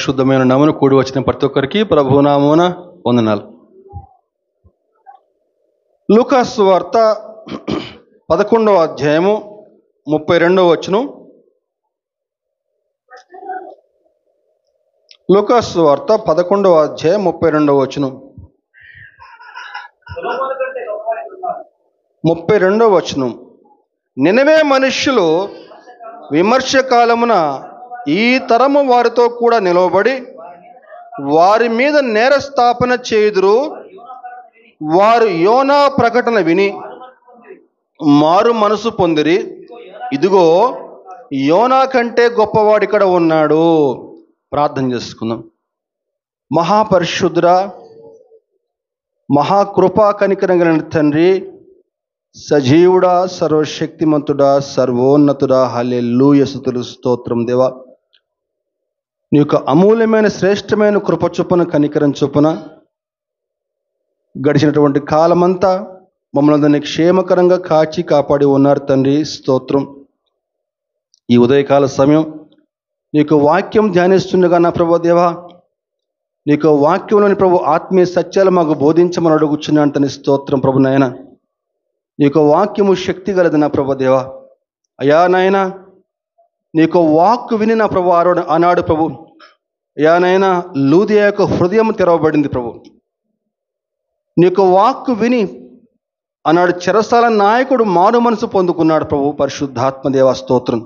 పరిశుద్ధమైన నామమున కూడి వచ్చిన ప్రతి ఒక్కరికి ప్రభునామమున వందనాలు. లూకాసు సువార్త 11వ అధ్యాయము 32వ వచనం. లూకాసు సువార్త 11వ అధ్యాయం 32వ వచనం. 32వ వచనం. నినవే మనుష్యులు విమర్శ కాలమున ఈ తరము వారితో కూడా నిలవబడి వారి మీద నేరస్థాపన చేయుదురు. వారు యోనా ప్రకటన విని మారు మనసు పొందిరి. ఇదిగో యోనా కంటే గొప్పవాడు ఇక్కడ ఉన్నాడు. ప్రార్థన చేసుకుందాం. మహాపరిశుద్ధుడా, మహాకృపా కనికరం కలిగిన తండ్రి, సజీవుడా, సర్వశక్తిమంతుడా, సర్వోన్నతుడా, హల్లెలూయా, స్తుతులు స్తోత్రం దేవా. నీ యొక్క అమూల్యమైన శ్రేష్టమైన కృప చొప్పున, కనికరం చొప్పున గడిచినటువంటి కాలమంతా మమ్మల్ని అందరినీ క్షేమకరంగా కాచి కాపాడి ఉన్నారు తండ్రి. స్తోత్రం. ఈ ఉదయకాల సమయం నీకు వాక్యం ధ్యానిస్తుండగా నా ప్రభు దేవా, నీకు వాక్యంలోని ప్రభు ఆత్మీయ సత్యాలు మాకు బోధించమని అడుగుచున్నాను తండ్రి. స్తోత్రం ప్రభు నాయన. నీకు వాక్యము శక్తి గలదు నా ప్రభు దేవా. అయా నాయన, నీకు వాక్కు విని నా ప్రభు ఆనాడు ప్రభు అయా నాయన లూదియా యొక్క హృదయం తెరవబడింది ప్రభు. నీకు వాక్కు విని ఆనాడు చెరసాల నాయకుడు మారు మనసు పొందుకున్నాడు ప్రభు. పరిశుద్ధాత్మదేవ స్తోత్రం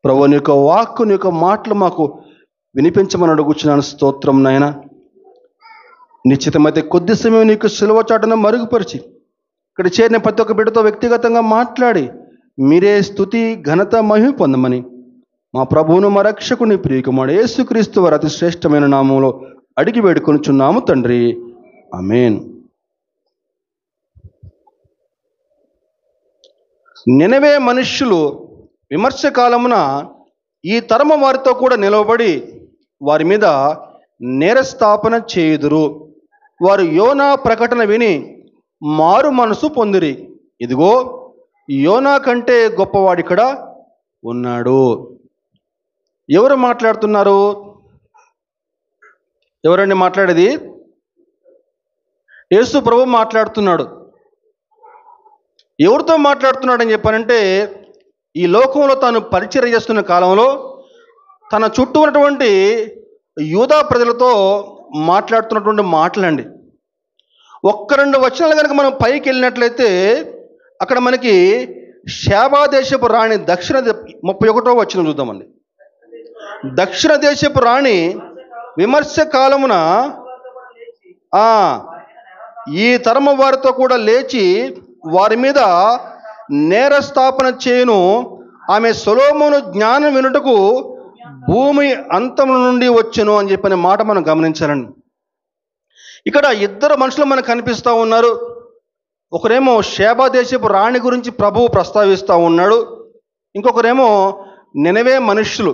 ప్రభు. నీకు వాక్కు, నీ యొక్క మాటలు మాకు వినిపించమని అడుగుచున్నాను. స్తోత్రం నాయన. నిశ్చితమైతే కొద్ది సమయం నీకు సిలువ చాటును మరుగుపరిచి ఇక్కడ చేరిన ప్రతి ఒక్క బిడ్డతో వ్యక్తిగతంగా మాట్లాడి మీరే స్తుతి ఘనత మహిమ పొందమని మా ప్రభువును మా రక్షకుని ప్రియకుమారుడు యేసుక్రీస్తు వారి అతి శ్రేష్టమైన నామంలో అడిగి వేడుకొనుచున్నాము తండ్రి. ఆమేన్. నినవే మనుష్యులు విమర్శ కాలమున ఈ తరము వారితో కూడా నిలవబడి వారి మీద నేరస్థాపన చేయుదురు. వారు యోనా ప్రకటన విని మారు మనసు పొందిరి. ఇదిగో యోనా కంటే గొప్పవాడు ఇక్కడ ఉన్నాడు. ఎవరు మాట్లాడుతున్నారు? ఎవరండి మాట్లాడేది? యేసు ప్రభు మాట్లాడుతున్నాడు. ఎవరితో మాట్లాడుతున్నాడని చెప్పానంటే, ఈ లోకంలో తాను పరిచర్య చేస్తున్న కాలంలో తన చుట్టూ ఉన్నటువంటి యూదా ప్రజలతో మాట్లాడుతున్నటువంటి మాటలండి. ఒక్క రెండు వచనాలు కనుక మనం పైకి వెళ్ళినట్లయితే అక్కడ మనకి షేబా దేశపు రాణి దక్షిణ 31వ వచనం చూద్దామండి. దక్షిణ దేశపు రాణి విమర్శ కాలమున ఈ తరము వారితో కూడా లేచి వారి మీద నేరస్థాపన చేయును. ఆమె సొలొమోను జ్ఞానం వినుటకు భూమి అంతము నుండి వచ్చెను అని చెప్పిన మాట మనం గమనించాలండి. ఇక్కడ ఇద్దరు మనుషులు మనకు కనిపిస్తూ ఉన్నారు. ఒకరేమో షేబా దేశపు రాణి గురించి ప్రభువు ప్రస్తావిస్తూ ఉన్నాడు. ఇంకొకరేమో నినవే మనుష్యులు.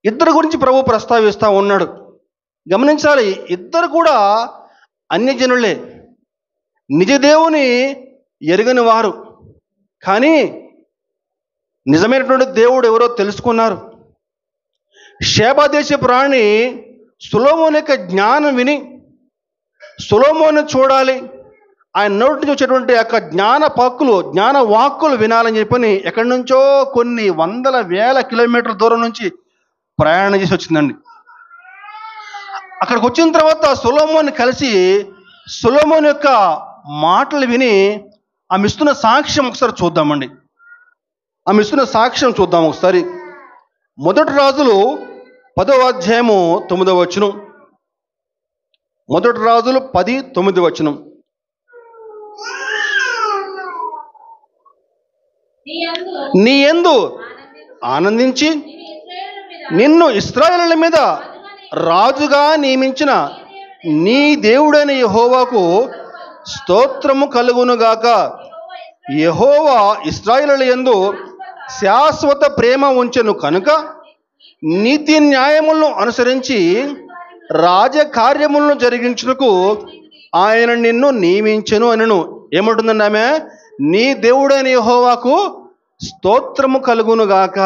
ఇద్దరు గురించి ప్రభు ప్రస్తావిస్తూ ఉన్నాడు. గమనించాలి, ఇద్దరు కూడా అన్యజనులే, నిజ దేవుని ఎరుగని వారు. కానీ నిజమైనటువంటి దేవుడు ఎవరో తెలుసుకున్నారు. షేబా దేశపు రాణి సొలొమోను యొక్క జ్ఞానం విని సొలొమోను చూడాలి, ఆయన నోటి నుంచి వచ్చేటువంటి యొక్క జ్ఞాన వాక్కులు వినాలని చెప్పని ఎక్కడి నుంచో కొన్ని వందల వేల కిలోమీటర్ల దూరం నుంచి ప్రయాణం చేసి వచ్చిందండి. అక్కడికి వచ్చిన తర్వాత సొలొమోను కలిసి సొలొమోను యొక్క మాటలు విని ఆమె ఇస్తున్న సాక్ష్యం ఒకసారి చూద్దామండి. ఆమె ఇస్తున్న సాక్ష్యం చూద్దాం ఒకసారి. మొదటి రాజులు 10వ అధ్యాయము 9వ వచనం. మొదటి రాజులు 10:9 వచనం. నీ యందు ఆనందించి నిన్ను ఇశ్రాయేలుల మీద రాజుగా నియమించిన నీ దేవుడైన యెహోవాకు స్తోత్రము కలుగునుగాక. యెహోవా ఇశ్రాయేలుల యందు శాశ్వత ప్రేమ ఉంచెను కనుక నీతి న్యాయములను అనుసరించి రాజకార్యములను జరిగించుటకు ఆయన నిన్ను నియమించెను అనను. ఏమంటుందండి ఆమె? నీ దేవుడైన యెహోవాకు స్తోత్రము కలుగునుగాక.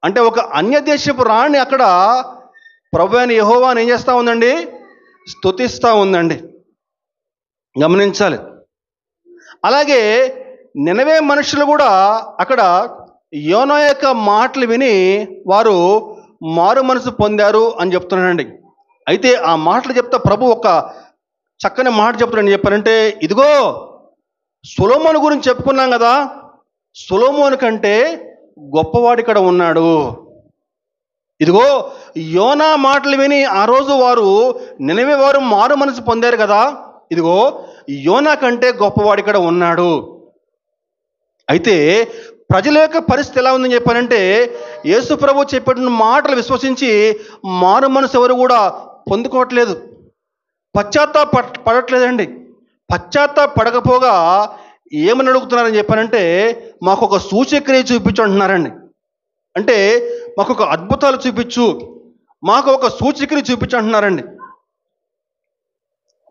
అంటే ఒక అన్య దేశపు రాణి అక్కడ ప్రభు అయిన యెహోవాను ఏం చేస్తూ ఉందండి? స్తుతిస్తూ ఉందండి. గమనించాలి. అలాగే నినవే మనుషులు కూడా అక్కడ యోనా యొక్క మాటలు విని వారు మారు మనసు పొందారు అని చెప్తున్నాడండి. అయితే ఆ మాటలు చెప్తా ప్రభు ఒక చక్కని మాట చెప్తున్నాడు. చెప్పారంటే, ఇదిగో సొలొమోను గురించి చెప్పుకున్నాం కదా, సొలొమోను కంటే గొప్పవాడు ఇక్కడ ఉన్నాడు. ఇదిగో యోనా మాటలు విని ఆ రోజు వారు నినవే వారు మారు మనసు పొందారు కదా, ఇదిగో యోనా కంటే గొప్పవాడు ఇక్కడ ఉన్నాడు. అయితే ప్రజల యొక్క పరిస్థితి ఎలా ఉందని చెప్పారంటే, యేసు ప్రభు చెప్పిన మాటలు విశ్వసించి మారు మనసు ఎవరు కూడా పొందుకోవట్లేదు, పడట్లేదండి. పడకపోగా ఏమని అడుగుతున్నారని చెప్పారంటే, మాకు ఒక సూచక్రియ చూపించు అంటున్నారండి. అంటే మాకు ఒక అద్భుతాలు చూపించు, మాకు ఒక సూచక్రియ చూపించు అంటున్నారండి.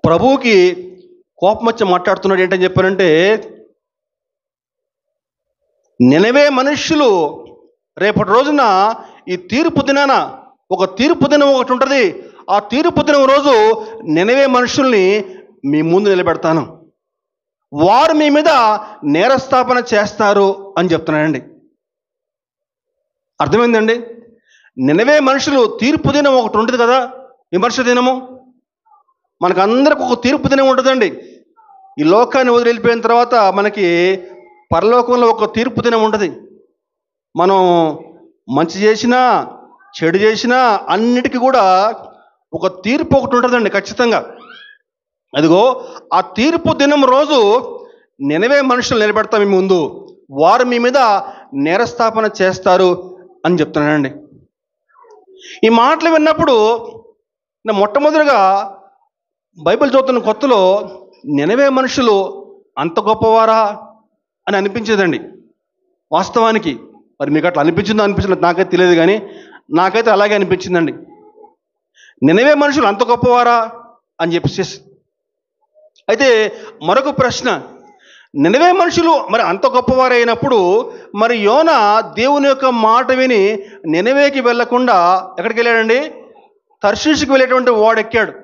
ప్రభువుకి కోపం వచ్చి మాట్లాడుతున్నాడు. ఏంటని చెప్పారంటే, నినవే మనుష్యులు రేపటి రోజున ఈ తీర్పు దినాన ఒక తీర్పు దినం ఒకటి ఉంటుంది. ఆ తీర్పు దినం రోజు నినవే మనుషుల్ని మీ ముందు నిలబెడతాను, వారు మీ మీద నేరస్థాపన చేస్తారు అని చెప్తున్నానండి. అర్థమైందండి? నినవే మనుషులు తీర్పు దినం ఒకటి ఉంటుంది కదా, విమర్శ దినము. మనకందరికి ఒక తీర్పు దినం ఉంటుందండి. ఈ లోకాన్ని వదిలి వెళ్ళిపోయిన తర్వాత మనకి పరలోకంలో ఒక తీర్పు దినం ఉంటుంది. మనం మంచి చేసినా చెడు చేసినా అన్నిటికీ కూడా ఒక తీర్పు ఒకటి ఉంటుందండి ఖచ్చితంగా. అదిగో ఆ తీర్పు దినం రోజు నినవే మనుషులు నిలబెడతాం మీ ముందు, వారు మీ మీద నేరస్థాపన చేస్తారు అని చెప్తున్నానండి. ఈ మాటలు విన్నప్పుడు నా మొట్టమొదటిగా బైబిల్ చదువుతున్న కొత్తలో నినవే మనుషులు అంత గొప్పవారా అని అనిపించేదండి. వాస్తవానికి మరి మీకు అట్లా అనిపించలేదు నాకైతే తెలియదు, కానీ నాకైతే అలాగే అనిపించిందండి. నినవే మనుషులు అంత గొప్పవారా అని చెప్పేసి. అయితే మరొక ప్రశ్న, నినవే మనుషులు మరి అంత గొప్పవారైనప్పుడు మరి యోనా దేవుని యొక్క మాట విని నినవేకి వెళ్ళకుండా ఎక్కడికి వెళ్ళాడండి? తర్షీషుకి వెళ్ళేటువంటి వాడెక్కాడు.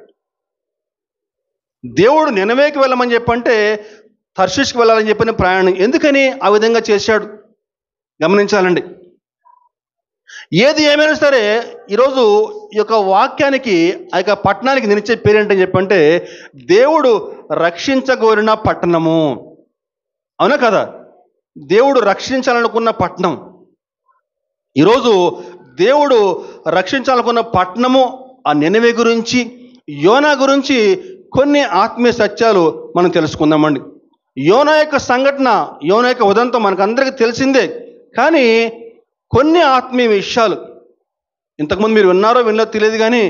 దేవుడు నినవేకి వెళ్ళమని చెప్పంటే తర్షీషుకి వెళ్ళాలని చెప్పిన ప్రయాణం ఎందుకని ఆ విధంగా చేశాడు గమనించాలండి. ఏది ఏమైనా సరే ఈరోజు ఈ యొక్క వాక్యానికి ఆ యొక్క పట్టణానికి నేను ఇచ్చే పేరేంటని చెప్పంటే, దేవుడు రక్షించగోరిన పట్టణము. అవునా కదా? దేవుడు రక్షించాలనుకున్న పట్టణం. ఈరోజు దేవుడు రక్షించాలనుకున్న పట్టణము ఆ నినవే గురించి, యోనా గురించి కొన్ని ఆత్మీయ సత్యాలు మనం తెలుసుకుందామండి. యోనా యొక్క సంఘటన, యోనా యొక్క ఉదంతం మనకందరికీ తెలిసిందే, కానీ కొన్ని ఆత్మీయ విషయాలు ఇంతకుముందు మీరు విన్నారో వినలో తెలియదు, కానీ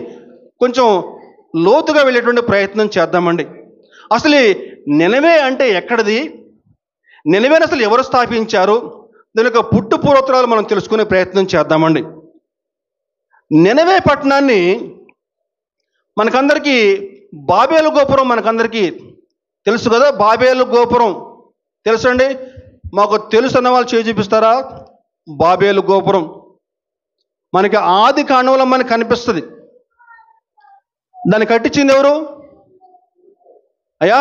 కొంచెం లోతుగా వెళ్ళేటువంటి ప్రయత్నం చేద్దామండి. అసలు నినవే అంటే ఎక్కడిది? నినవేని అసలు ఎవరు స్థాపించారు? దాని యొక్క పుట్టు పూర్వోత్తరాలు మనం తెలుసుకునే ప్రయత్నం చేద్దామండి. నినవే పట్టణాన్ని మనకందరికీ బాబేలు గోపురం మనకందరికీ తెలుసు కదా. బాబేలు గోపురం తెలుసు అండి? మాకు తెలుసు అన్న వాళ్ళు చేయి చూపిస్తారా? బాబేలు గోపురం మనకి ఆది కాండంలో మనకు కనిపిస్తుంది. దాన్ని కట్టించింది ఎవరు అయ్యా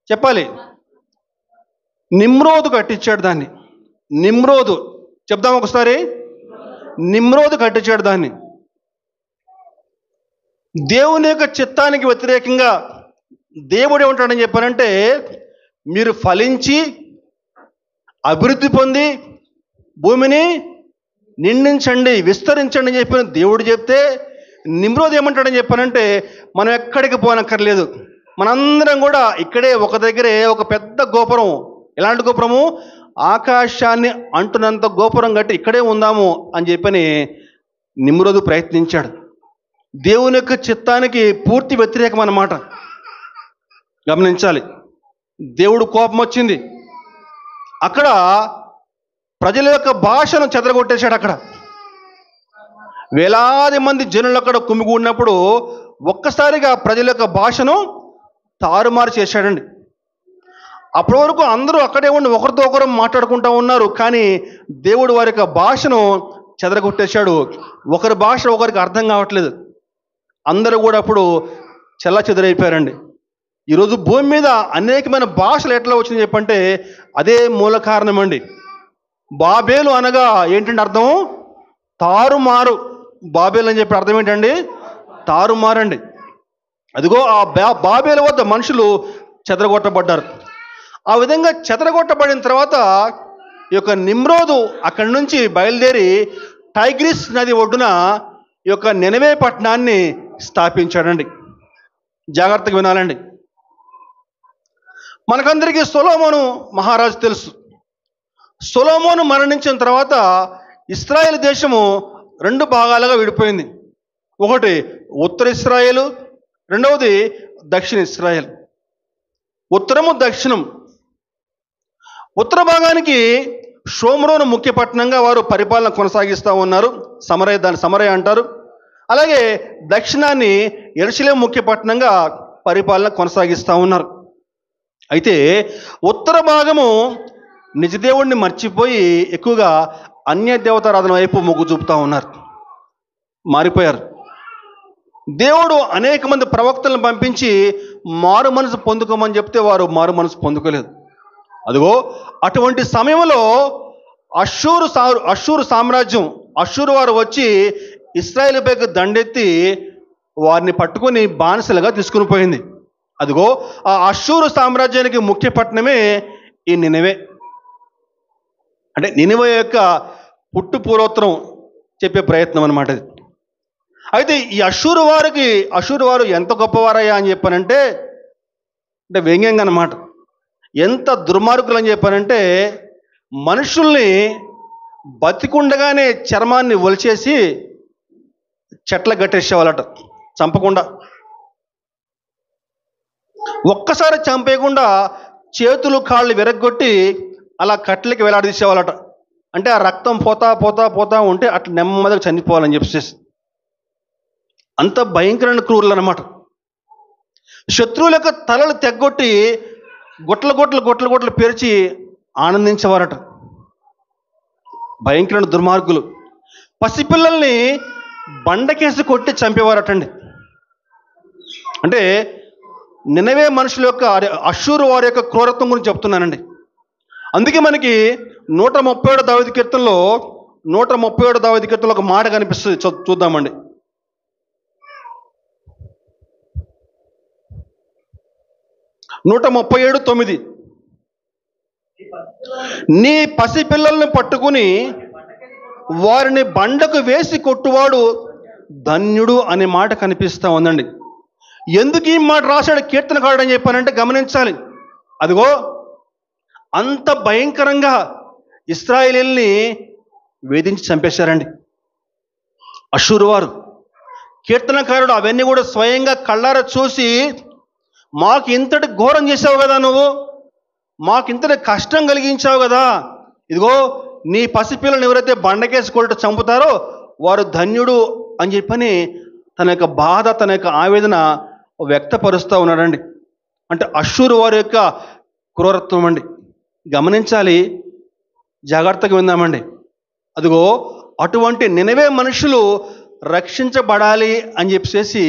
చెప్పాలి? నిమ్రోదు కట్టించాడు దాన్ని. నిమ్రోదు చెప్దాం ఒకసారి. నిమ్రోదు కట్టించాడు దాన్ని. దేవుని యొక్క చిత్తానికి వ్యతిరేకంగా దేవుడు ఏమంటాడని చెప్పానంటే, మీరు ఫలించి అభివృద్ధి పొంది భూమిని నిండించండి, విస్తరించండి అని చెప్పిన దేవుడు చెప్తే, నిమ్రోదు ఏమంటాడని చెప్పానంటే, మనం ఎక్కడికి పోనక్కర్లేదు, మనందరం కూడా ఇక్కడే ఒక దగ్గరే ఒక పెద్ద గోపురం, ఎలాంటి గోపురము? ఆకాశాన్ని అంటున్నంత గోపురం కట్టి ఇక్కడే ఉందాము అని చెప్పని నిమ్రోదు ప్రయత్నించాడు. దేవుని యొక్క చిత్తానికి పూర్తి వ్యతిరేకం అన్నమాట. గమనించాలి. దేవుడు కోపం వచ్చింది. అక్కడ ప్రజల యొక్క భాషను చెదరగొట్టేశాడు. అక్కడ వేలాది మంది జనులు అక్కడ కుమిగూడినప్పుడు ఒక్కసారిగా ప్రజల యొక్క భాషను తారుమారు చేశాడండి. అప్పటి వరకు అందరూ అక్కడే ఉండి ఒకరితో ఒకరు మాట్లాడుకుంటూ ఉన్నారు, కానీ దేవుడు వారి యొక్క భాషను చెదరగొట్టేశాడు. ఒకరి భాష ఒకరికి అర్థం కావట్లేదు. అందరూ కూడా అప్పుడు చెల్లాచెదరైపోయారండి. ఈరోజు భూమి మీద అనేకమైన భాషలు ఎట్లా వచ్చింది చెప్పంటే అదే మూల కారణం అండి. బాబేలు అనగా ఏంటంటే అర్థం తారుమారు. బాబేలు అని చెప్పి అర్థం ఏంటండి? తారుమారండి. అదిగో ఆ బాబేలు వద్ద మనుషులు చెదరగొట్టబడ్డారు. ఆ విధంగా చెదరగొట్టబడిన తర్వాత ఈ యొక్క నిమ్రోదు అక్కడి నుంచి బయలుదేరి టైగ్రిస్ నది ఒడ్డున ఈ యొక్క నినవే పట్టణాన్ని స్థాపించాడండి. జాగ్రత్తగా వినాలండి. మనకందరికీ సొలొమోను మహారాజు తెలుసు. సొలొమోను మరణించిన తర్వాత ఇశ్రాయేలు దేశము 2 భాగాలుగా విడిపోయింది. ఒకటి ఉత్తర ఇశ్రాయేలు, రెండవది దక్షిణ ఇశ్రాయేల్. ఉత్తరము దక్షిణం. ఉత్తర భాగానికి షోమ్రోను ముఖ్య పట్టణంగా వారు పరిపాలన కొనసాగిస్తూ ఉన్నారు. దాన్ని సమరయ అంటారు. అలాగే దక్షిణాన్ని యెరూషలేము ముఖ్య పట్టణంగా పరిపాలన కొనసాగిస్తూ ఉన్నారు. అయితే ఉత్తర భాగము నిజదేవుడిని మర్చిపోయి ఎక్కువగా అన్య దేవతారాధన వైపు మొగ్గు చూపుతూ ఉన్నారు, మారిపోయారు. దేవుడు అనేక మంది ప్రవక్తలను పంపించి మారు మనసు పొందుకోమని చెప్తే వారు మారు మనసు పొందుకోలేదు. అదిగో అటువంటి సమయంలో అష్షూరు సామ్రాజ్యం, అష్షూరు వారు వచ్చి ఇశ్రాయేలుపైకి దండెత్తి వారిని పట్టుకొని బానిసలుగా తీసుకుని పోయింది. అదిగో ఆ అష్షూరు సామ్రాజ్యానికి ముఖ్య పట్టణమే ఈ నినవే. అంటే నినవే యొక్క పుట్టు పూర్వోత్తరం చెప్పే ప్రయత్నం అన్నమాట ఇది. అయితే ఈ అష్షూరు వారు ఎంత గొప్పవారయ్యా అని చెప్పానంటే వ్యంగ్యంగా అన్నమాట. ఎంత దుర్మార్గులు అని చెప్పానంటే మనుషుల్ని బతికుండగానే చర్మాన్ని ఒలిచేసి చెట్ల కట్టేసేవాళ్ళట, చంపకుండా. ఒక్కసారి చంపేయకుండా చేతులు కాళ్ళు విరగ్గొట్టి అలా కట్లకి వేలాడదీసేవాళ్ళట. అంటే ఆ రక్తం పోతా పోతా పోతా ఉంటే అట్లా నెమ్మదిగా చనిపోవాలని చెప్పేసి. అంత భయంకరమైన క్రూరులు అన్నమాట. శత్రువుల యొక్క తలలు తెగ్గొట్టి గొట్టలు పేర్చి ఆనందించేవారట. భయంకరమైన దుర్మార్గులు. పసిపిల్లల్ని బండకేసి కొట్టి చంపేవారటండి. అంటే నినవే మనుషుల యొక్క అష్షూరు వారి యొక్క క్రూరత్వం గురించి చెప్తున్నానండి. అందుకే మనకి 137 దావీదు కీర్తనలో 137 దావీదు కీర్తనలో ఒక మాట కనిపిస్తుంది, చూద్దామండి. 137:9 నీ పసిపిల్లల్ని పట్టుకుని వారిని బండకు వేసి కొట్టువాడు ధన్యుడు అనే మాట కనిపిస్తూ ఉందండి. ఎందుకు ఈ మాట రాశాడు కీర్తనకారుడు అని చెప్పానంటే గమనించాలి. అదిగో అంత భయంకరంగా ఇశ్రాయేలీల్ని వేధించి చంపేశారండి అష్షూరు వారు. కీర్తనకారుడు అవన్నీ కూడా స్వయంగా కళ్ళారా చూసి, మాకు ఇంతటి ఘోరం చేసావు కదా నువ్వు, మాకు ఇంతటి కష్టం కలిగించావు కదా, ఇదిగో నీ పసిపిల్లలను ఎవరైతే బండకేసి కొట్టి చంపుతారో వారు ధన్యుడు అని చెప్పని తన యొక్క బాధ, తన యొక్క ఆవేదన వ్యక్తపరుస్తూ ఉన్నాడండి. అంటే అష్షూరు వారి యొక్క క్రూరత్వం అండి. గమనించాలి, జాగ్రత్తగా విందామండి. అదిగో అటువంటి నినవే మనుషులు రక్షించబడాలి అని చెప్పేసి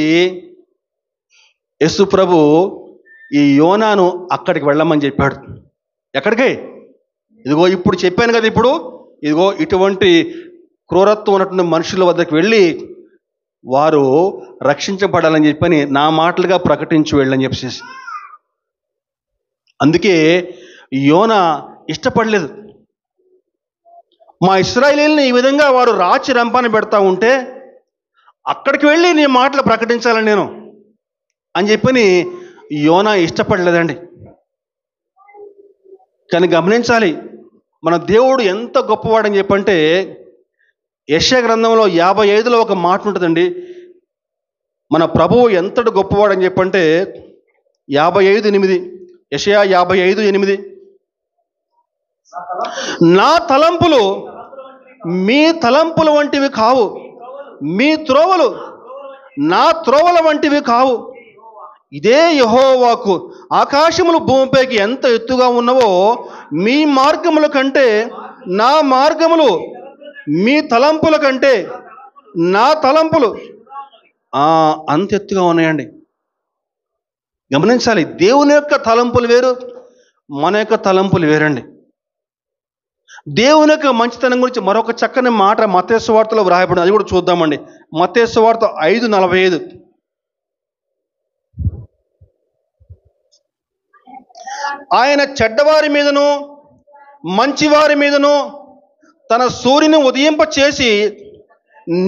యేసు ప్రభు ఈ యోనాను అక్కడికి వెళ్ళమని చెప్పాడు. ఎక్కడికి? ఇదిగో ఇప్పుడు చెప్పాను కదా, ఇదిగో ఇటువంటి క్రూరత్వం ఉన్నటువంటి మనుషుల వద్దకు వెళ్ళి వారు రక్షించబడాలని చెప్పని నా మాటలుగా ప్రకటించి వెళ్ళని చెప్పేసి. అందుకే యోనా ఇష్టపడలేదు. మా ఇశ్రాయేలీయుల్ని ఈ విధంగా వారు రాచి రంపాన పెడతా ఉంటే అక్కడికి వెళ్ళి నీ మాటలు ప్రకటించాలని నేను అని చెప్పని యోనా ఇష్టపడలేదండి. కానీ గమనించాలి, మన దేవుడు ఎంత గొప్పవాడని చెప్పంటే యెషయా గ్రంథంలో 55లో ఒక మాట ఉంటుందండి. మన ప్రభువు ఎంతటి గొప్పవాడని చెప్పంటే 55:8, యెషయా 55:8, నా తలంపులు మీ తలంపుల వంటివి కావు, మీ త్రోవలు నా త్రోవల వంటివి కావు. ఇదే యెహోవాకు, ఆకాశములు భూమిపైకి ఎంత ఎత్తుగా ఉన్నవో మీ మార్గముల కంటే నా మార్గములు మీ తలంపుల కంటే నా తలంపులు అంత ఎత్తుగా ఉన్నాయండి. గమనించాలి, దేవుని యొక్క తలంపులు వేరు, మన యొక్క తలంపులు వేరండి. దేవుని యొక్క మంచితనం గురించి మరొక చక్కని మాట మత్తయి సువార్తలో వ్రాయబడింది, అది కూడా చూద్దామండి. మత్తయి సువార్త 5:45. ఆయన చెడ్డవారి మీదను మంచివారి మీదను తన సూర్యుని ఉదయింప చేసి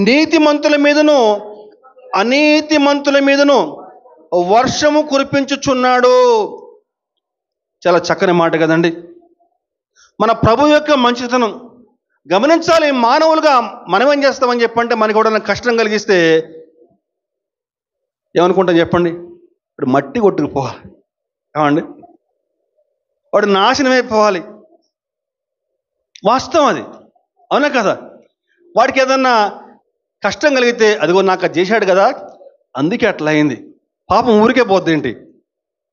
నీతిమంతుల మీదను అనీతిమంతుల మీదను వర్షము కురిపించుచున్నాడు. చాలా చక్కని మాట కదండి. మన ప్రభు యొక్క మంచితనం గమనించాలి. మానవులుగా మనం ఏం చేస్తామని చెప్పంటే, మనకి కూడా కష్టం కలిగిస్తే ఏమనుకుంటాం చెప్పండి? ఇప్పుడు మట్టి కొట్టుకుపోవాలి, ఏమండి, వాడు నాశనమైపోవాలి. వాస్తవం అది, అవునా కదా? వాడికి ఏదన్నా కష్టం కలిగితే, అదిగో నాకు అది చేశాడు కదా అందుకే అట్లా అయింది, పాపం ఊరికే పోద్ది ఏంటి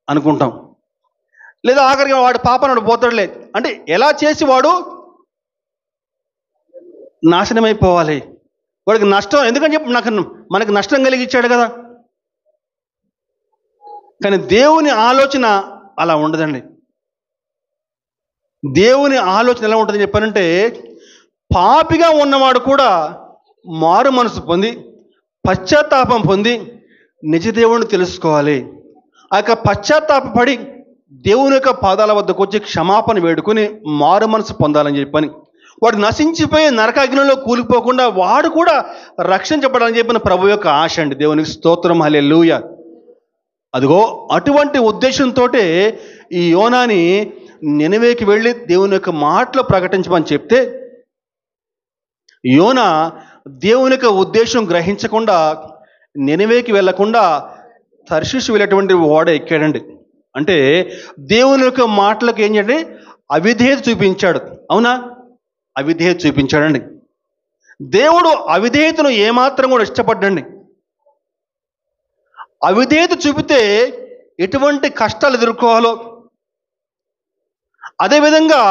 అనుకుంటాం. లేదా ఆఖరికి వాడు పాపం పోతాడులే అంటే ఎలా చేసి వాడు నాశనమైపోవాలి, వాడికి నష్టం, ఎందుకని చెప్పి మనకు నష్టం కలిగించాడు కదా. కానీ దేవుని ఆలోచన అలా ఉండదండి. దేవుని ఆలోచన ఎలా ఉంటుందని చెప్పానంటే, పాపిగా ఉన్నవాడు కూడా మారు మనసు పొంది పశ్చాత్తాపం పొంది నిజ దేవుని తెలుసుకోవాలి. ఆ యొక్క పశ్చాత్తాపడి దేవుని యొక్క పాదాల వద్దకు వచ్చి క్షమాపణ వేడుకొని మారు మనసు పొందాలని చెప్పని, వాడు నశించిపోయి నరకాగ్నిలో కూలిపోకుండా వాడు కూడా రక్షించబడాలని చెప్పిన ప్రభు యొక్క ఆశ అండి. దేవునికి స్తోత్రం, హల్లెలూయా. అదిగో అటువంటి ఉద్దేశంతో ఈ యోనాని నినవేకి వెళ్ళి దేవుని యొక్క మాటలు ప్రకటించమని చెప్తే, యోనా దేవుని యొక్క ఉద్దేశం గ్రహించకుండా నినవేకి వెళ్ళకుండా తర్షీషు వెళ్ళేటువంటి ఓడ ఎక్కాడండి. అంటే దేవుని యొక్క మాటలకు ఏం చేయండి, అవిధేయత చూపించాడు. అవునా? అవిధేయత చూపించాడండి. దేవుడు అవిధేయతను ఏమాత్రం కూడా ఇష్టపడ్డండి. అవిధేయత చూపితే ఎటువంటి కష్టాలు ఎదుర్కోవాలో, అదేవిధంగా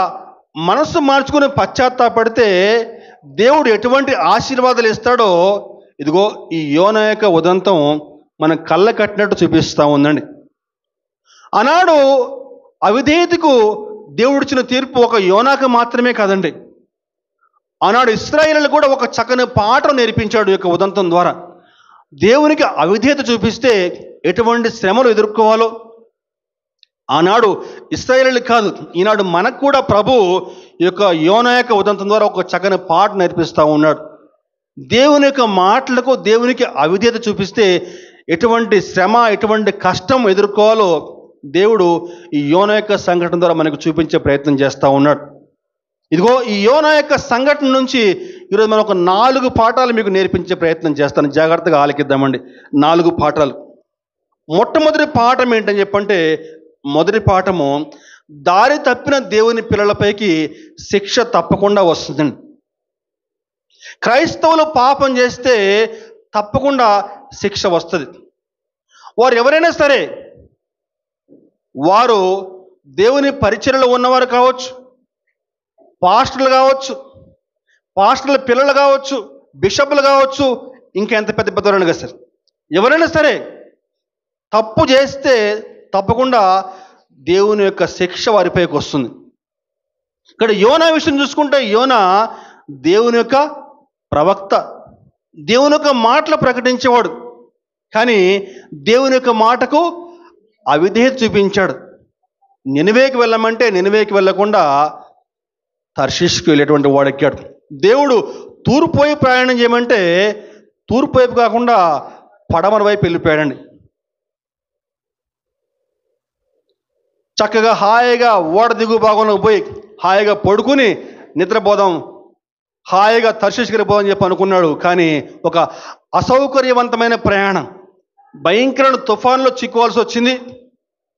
మనస్సు మార్చుకుని పశ్చాత్తాపడితే దేవుడు ఎటువంటి ఆశీర్వాదాలు ఇస్తాడో ఇదిగో ఈ యోనా యొక్క ఉదంతం మన కళ్ళ కట్టినట్టు చూపిస్తూ ఉందండి. ఆనాడు అవిధేయతకు దేవుడిచ్చిన తీర్పు ఒక యోనాకు మాత్రమే కాదండి, ఆనాడు ఇశ్రాయేలుకు కూడా ఒక చక్కని పాఠం నేర్పించాడు ఈ యొక్క ఉదంతం ద్వారా. దేవునికి అవిధేయత చూపిస్తే ఎటువంటి శ్రమలు ఎదుర్కోవాలో ఆనాడు ఇశ్రాయేలుకు కాదు, ఈనాడు మనకు కూడా ప్రభు ఈ యొక్క యోనా యొక్క ఉదంతం ద్వారా ఒక చక్కని పాఠం నేర్పిస్తూ ఉన్నాడు. దేవుని యొక్క మాటలకు దేవునికి అవిధేయత చూపిస్తే ఎటువంటి శ్రమ ఎటువంటి కష్టం ఎదుర్కోవాలో దేవుడు ఈ యోనా యొక్క సంఘటన ద్వారా మనకు చూపించే ప్రయత్నం చేస్తూ ఉన్నాడు. ఇదిగో ఈ యోనా యొక్క సంఘటన నుంచి ఈరోజు మనం ఒక 4 పాఠాలు మీకు నేర్పించే ప్రయత్నం చేస్తాను. జాగ్రత్తగా ఆలకిద్దామండి. 4 పాఠాలు. మొట్టమొదటి పాఠం ఏంటని చెప్పంటే, మొదటి పాఠము, దారి తప్పిన దేవుని పిల్లలపైకి శిక్ష తప్పకుండా వస్తుందండి. క్రైస్తవులు పాపం చేస్తే తప్పకుండా శిక్ష వస్తుంది. వారు ఎవరైనా సరే, వారు దేవుని పరిచర్యలో ఉన్నవారు కావచ్చు, పాస్టర్లు కావచ్చు, పాస్టర్ల పిల్లలు కావచ్చు, బిషప్లు కావచ్చు, ఇంకెంత పెద్ద పెద్దవారైనా కదా సార్, ఎవరైనా సరే తప్పు చేస్తే తప్పకుండా దేవుని యొక్క శిక్ష వారిపైకి వస్తుంది. ఇక్కడ యోనా విషయం చూసుకుంటే, యోనా దేవుని యొక్క ప్రవక్త, దేవుని యొక్క మాటలు ప్రకటించేవాడు. కానీ దేవుని యొక్క మాటకు అవిధేయత చూపించాడు. నినవేకి వెళ్ళమంటే నినవేకి వెళ్ళకుండా తర్షీషుకు వెళ్ళేటువంటి వాడెక్కాడు. దేవుడు తూర్పు వైపు ప్రయాణం చేయమంటే తూర్పు వైపు కాకుండా పడమర వైపు వెళ్ళిపోయాడండి. చక్కగా హాయిగా ఓడ దిగు భాగంలో పోయి హాయిగా పడుకుని నిద్రపోదాం, హాయిగా తర్షీషుకి పోదాం చెప్పి అనుకున్నాడు. కానీ ఒక అసౌకర్యవంతమైన ప్రయాణం, భయంకరమైన తుఫాన్లో చిక్కువాల్సి వచ్చింది.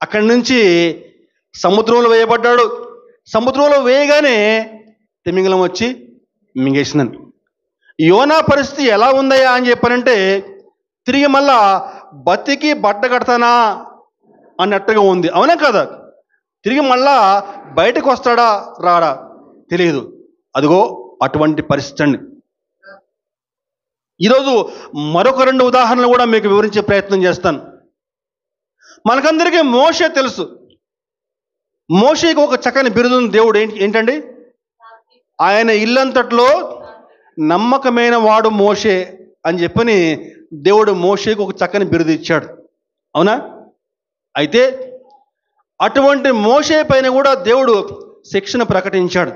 అక్కడి నుంచి సముద్రంలో వేయబడ్డాడు. సముద్రంలో వేయగానే తిమింగలం వచ్చి మింగేసిందండి. యోనా పరిస్థితి ఎలా ఉందయ్యా అని చెప్పానంటే, తిరిగి మళ్ళా బతికి బట్ట కడతానా అన్నట్టుగా ఉంది. అవునా కదా? తిరిగి మళ్ళా బయటకు వస్తాడా రాడా తెలియదు. అదిగో అటువంటి పరిస్థితి అండి. ఈరోజు మరొక 2 ఉదాహరణలు కూడా మీకు వివరించే ప్రయత్నం చేస్తాను. మనకందరికీ మోషే తెలుసు. మోషేకి ఒక చక్కని బిరుదున్న దేవుడు ఏంటండి? ఆయన ఇల్లంతట్లో నమ్మకమైన వాడు మోషే అని చెప్పని దేవుడు మోషేకి ఒక చక్కని బిరుదు ఇచ్చాడు. అవునా? అయితే అటువంటి మోషే పైన కూడా దేవుడు శిక్షణ ప్రకటించాడు.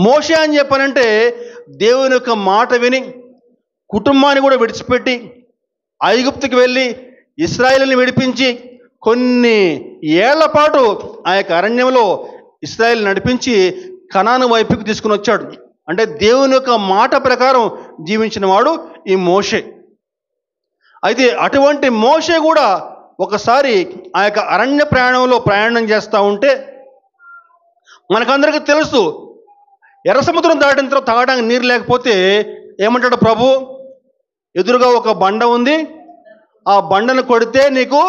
మోషే అని చెప్పనంటే దేవుని యొక్క మాట విని కుటుంబాన్ని కూడా విడిచిపెట్టి ఐగుప్తుకి వెళ్ళి ఇశ్రాయేలుని విడిపించి కొన్ని ఏళ్ల పాటు ఆ యొక్క అరణ్యంలో ఇశ్రాయేలు నడిపించి కనాను వైపుకి తీసుకుని వచ్చాడు. అంటే దేవుని యొక్క మాట ప్రకారం జీవించిన వాడు ఈ మోషే. అయితే అటువంటి మోషే కూడా ఒకసారి ఆ యొక్క అరణ్య ప్రయాణంలో ప్రయాణం చేస్తూ ఉంటే మనకందరికీ తెలుసు, ఎర్ర సముద్రం దాటిన తర్వాత తాగడానికి నీరు లేకపోతే ఏమంటాడు ప్రభు? ఎదురుగా ఒక బండ ఉంది, ఆ బండను కొడితే నీకు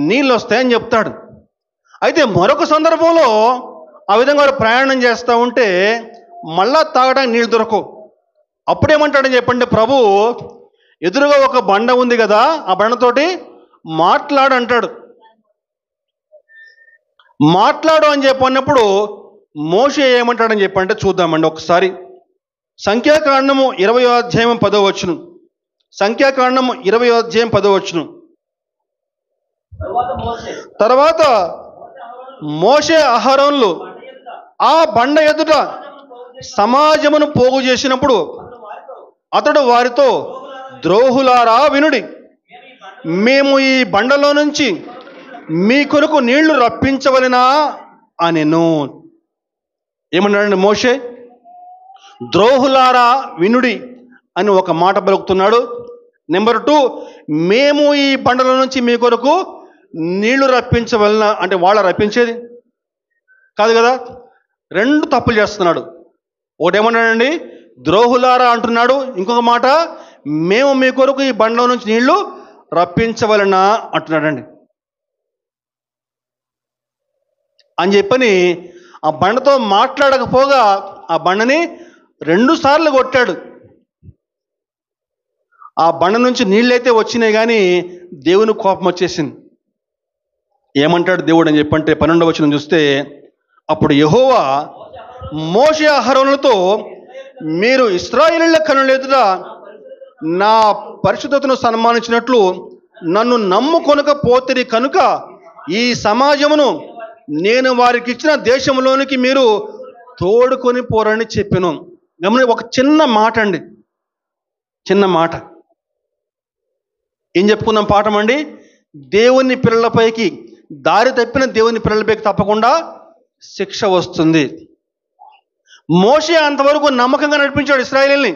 నీళ్ళు వస్తాయని చెప్తాడు. అయితే మరొక సందర్భంలో ఆ విధంగా ప్రయాణం చేస్తూ ఉంటే మళ్ళా తాగడానికి నీళ్ళు దొరకవు. అప్పుడేమంటాడని చెప్పండి ప్రభు, ఎదురుగా ఒక బండ ఉంది కదా, ఆ బండతోటి మాట్లాడు అంటాడు. మాట్లాడు అని చెప్పన్నప్పుడు మోషే ఏమంటాడని చెప్పంటే చూద్దామండి ఒకసారి. సంఖ్యాకాండము 20వ అధ్యాయం 10వ వచనం. సంఖ్యాకాండము 20వ అధ్యాయం 10వ వచనం. తర్వాత మోషే అహరోనులు ఆ బండ ఎదుట సమాజమును పోగు చేసినప్పుడు అతడు వారితో, ద్రోహులారా వినుడి, మేము ఈ బండలో నుంచి మీ కొరకు నీళ్లు రప్పించవలెనా అనెను. ఏమన్నాడండి మోషే? ద్రోహులారా వినుడి అని ఒక మాట పలుకుతున్నాడు. నెంబర్ 2, మేము ఈ బండల నుంచి మీ కొరకు నీళ్లు రప్పించవలన అంటే వాళ్ళ రప్పించేది కాదు కదా. 2 తప్పులు చేస్తున్నాడు. ఒకటేమన్నాడండి, ద్రోహులారా అంటున్నాడు. ఇంకొక మాట, మేము మీ కొరకు ఈ బండల నుంచి నీళ్లు రప్పించవలనా అంటున్నాడండి. అని చెప్పని ఆ బండతో మాట్లాడకపోగా ఆ బండని 2 సార్లు కొట్టాడు. ఆ బండ నుంచి నీళ్ళైతే వచ్చినాయి కానీ దేవుని కోపం వచ్చేసింది. ఏమంటాడు దేవుడు అని చెప్పంటే 12వ వచనం చూస్తే, అప్పుడు యెహోవా మోషే అహరోనులతో, మీరు ఇశ్రాయేలీయుల కన్నుల ఎదుట నా పరిశుద్ధతను సన్మానించినట్లు నన్ను నమ్ముకొనకపోతిరి కనుక ఈ సమాజమును నేను వారికి ఇచ్చిన దేశంలోనికి మీరు తోడుకొని పోరని చెప్పాను. గమని ఒక చిన్న మాట అండి, చిన్న మాట. ఏం చెప్పుకున్నాం పాఠం అండి? దేవుని పిల్లలపైకి, దారి తప్పిన దేవుని పిల్లలపైకి తప్పకుండా శిక్ష వస్తుంది. మోషే అంతవరకు నమ్మకంగా నడిపించాడు ఇశ్రాయేలుని,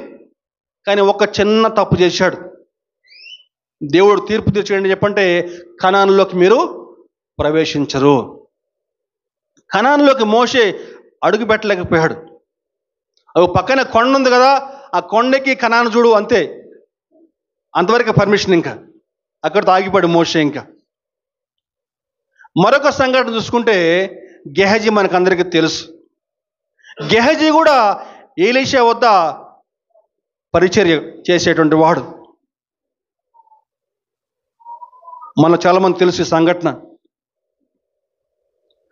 కానీ ఒక చిన్న తప్పు చేశాడు. దేవుడు తీర్పు తీర్చండి చెప్పంటే, కనానులోకి మీరు ప్రవేశించరు. కనానులోకి మోషే అడుగు పెట్టలేకపోయాడు. అవి పక్కన కొండ ఉంది కదా, ఆ కొండకి కనాను చూడు అంతే, అంతవరకు పర్మిషన్. ఇంకా అక్కడితో ఆగిపోయాడు మోషే. ఇంకా మరొక సంఘటన చూసుకుంటే గెహజీ మనకందరికీ తెలుసు. గెహజీ కూడా ఎలీషా వద్ద పరిచర్య చేసేటువంటి వాడు. మన చాలామంది తెలుసు ఈ సంఘటన.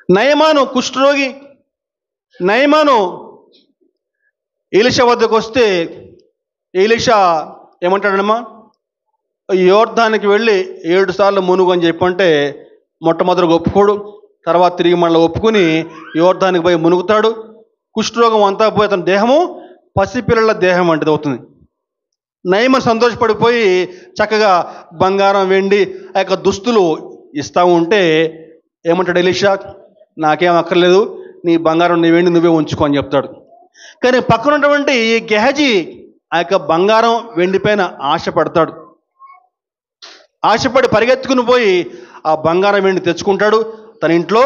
నయమాను కుష్ఠరోగి. నయమాను ఎలీషా వద్దకు వస్తే ఎలీషా ఏమంటాడమ్మా, యోర్దానికి వెళ్ళి 7 సార్లు మునుగు అని చెప్పంటే మొట్టమొదటిగా ఒప్పుకోడు. తర్వాత తిరిగి మళ్ళీ ఒప్పుకొని యోర్దానికి పోయి మునుగుతాడు. కుష్ఠరోగం అంతా పోయి అతని దేహము పసిపిల్లల దేహం వంటిది అవుతుంది. నయమాను సంతోషపడిపోయి చక్కగా బంగారం, వెండి, ఆ యొక్క దుస్తులు ఇస్తూ ఉంటే ఏమంటాడు ఎలీషా, నాకేం అక్కర్లేదు, నీ బంగారం నీ వెండి నువ్వే ఉంచుకో అని చెప్తాడు. కానీ పక్కన ఉన్నటువంటి ఈ గెహజీ ఆ యొక్క బంగారం వెండి పైన ఆశపడతాడు. ఆశపడి పరిగెత్తుకుని పోయి ఆ బంగారం వెండి తెచ్చుకుంటాడు, తన ఇంట్లో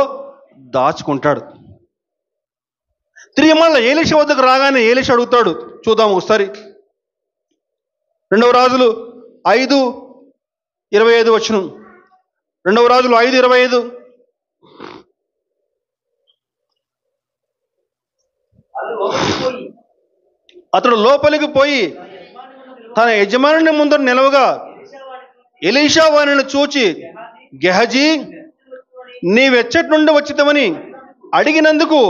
దాచుకుంటాడు. తిరిగి మళ్ళీ ఎలీషా వద్దకు రాగానే ఎలీషా అడుగుతాడు. చూద్దాం ఒకసారి. 2వ రాజులు 5:25 వచనం. 2వ రాజులు 5:25. అతడు లోపలికి పోయి తన యజమానుని ముందర నిలవగా ఎలీషా వారిని చూచి, గెహజీ, నీవెచ్చటి నుండి వచ్చితమని అడిగినందుకు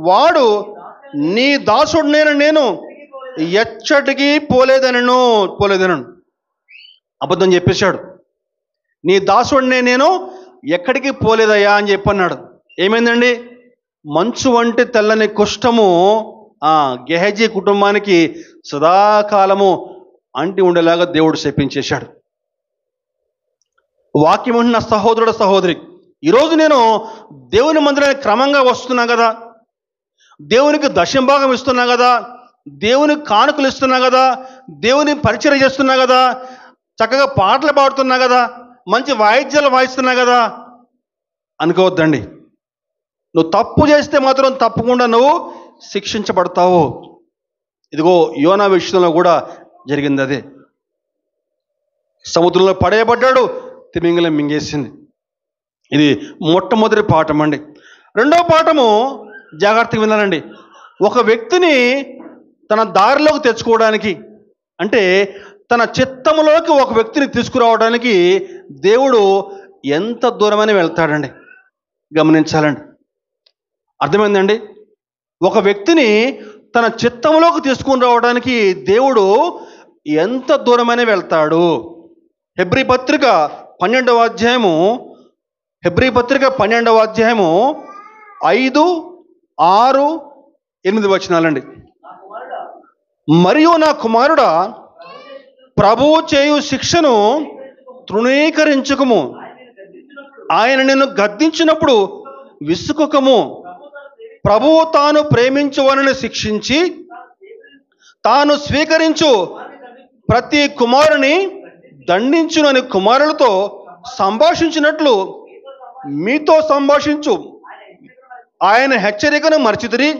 వాడు, నీ దాసుడినైన నేను ఎచ్చటికి పోలేదనను. అబద్ధం చెప్పేశాడు. నీ దాసుడినే నేను ఎక్కడికి పోలేదయ్యా అని చెప్పన్నాడు. ఏమైందండి? మంచు వంటి తెల్లని కుష్ఠము గెహజీ కుటుంబానికి సదాకాలము అంటి ఉండేలాగా దేవుడు శపించేశాడు. వాక్యం ఉన్న సహోదరుడు సహోదరి, ఈరోజు నేను దేవుని మందిరానికి క్రమంగా వస్తున్నా కదా, దేవునికి దశంభాగం ఇస్తున్నా కదా, దేవునికి కానుకలు ఇస్తున్నా కదా, దేవుని పరిచయం చేస్తున్నా కదా, చక్కగా పాటలు పాడుతున్నా కదా, మంచి వాయిద్యాలు వాయిస్తున్నా కదా అనుకోవద్దండి. నువ్వు తప్పు చేస్తే మాత్రం తప్పకుండా నువ్వు శిక్షించబడతావు. ఇదిగో యోనా విషయంలో కూడా జరిగింది అదే. సముద్రంలో పడేయబడ్డాడు, తిమింగలం మింగేసింది. ఇది మొట్టమొదటి పాఠం అండి. రెండవ పాఠము జాగ్రత్తగా వినాలండి. ఒక వ్యక్తిని తన దారిలోకి తెచ్చుకోవడానికి, అంటే తన చిత్తములోకి ఒక వ్యక్తిని తీసుకురావడానికి దేవుడు ఎంత దూరమని వెళ్తాడండి. గమనించాలండి. అర్థమైందండి? ఒక వ్యక్తిని తన చిత్తంలోకి తీసుకుని రావడానికి దేవుడు ఎంత దూరమని వెళ్తాడు. హెబ్రీ పత్రిక 12వ అధ్యాయము 5, 6, 8 వచనాలండి. మరియు నా కుమారుడా, ప్రభువు చేయు శిక్షను తృణీకరించుకుము. ఆయన నిన్ను గద్దించినప్పుడు విసుకొకము. ప్రభువు తాను ప్రేమించువారిని శిక్షించి తాను స్వీకరించు ప్రతి కుమారుని దండించునని కుమారులతో సంభాషించినట్లు మీతో సంభాషించు. ఆయన హెచ్చరికను మర్చితిరి.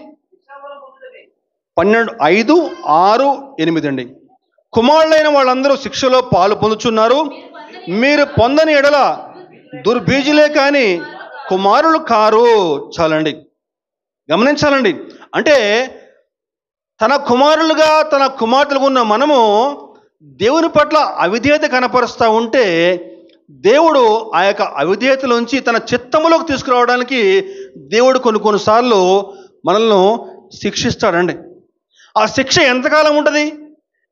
5, 6, 8 అండి. కుమారులైన వాళ్ళందరూ శిక్షలో పాలు పొందుచున్నారు. మీరు పొందని ఎడల దుర్బీజులే కానీ కుమారులు కారు. చాలండి, గమనించాలండి. అంటే తన కుమారులుగా తన కుమార్తెలుగా ఉన్న మనము దేవుని పట్ల అవిధేయత కనపరుస్తూ ఉంటే దేవుడు ఆ యొక్క అవిధేయతలోంచి తన చిత్తములోకి తీసుకురావడానికి దేవుడు కొన్నిసార్లు మనల్ని శిక్షిస్తాడండి. ఆ శిక్ష ఎంతకాలం ఉంటుంది?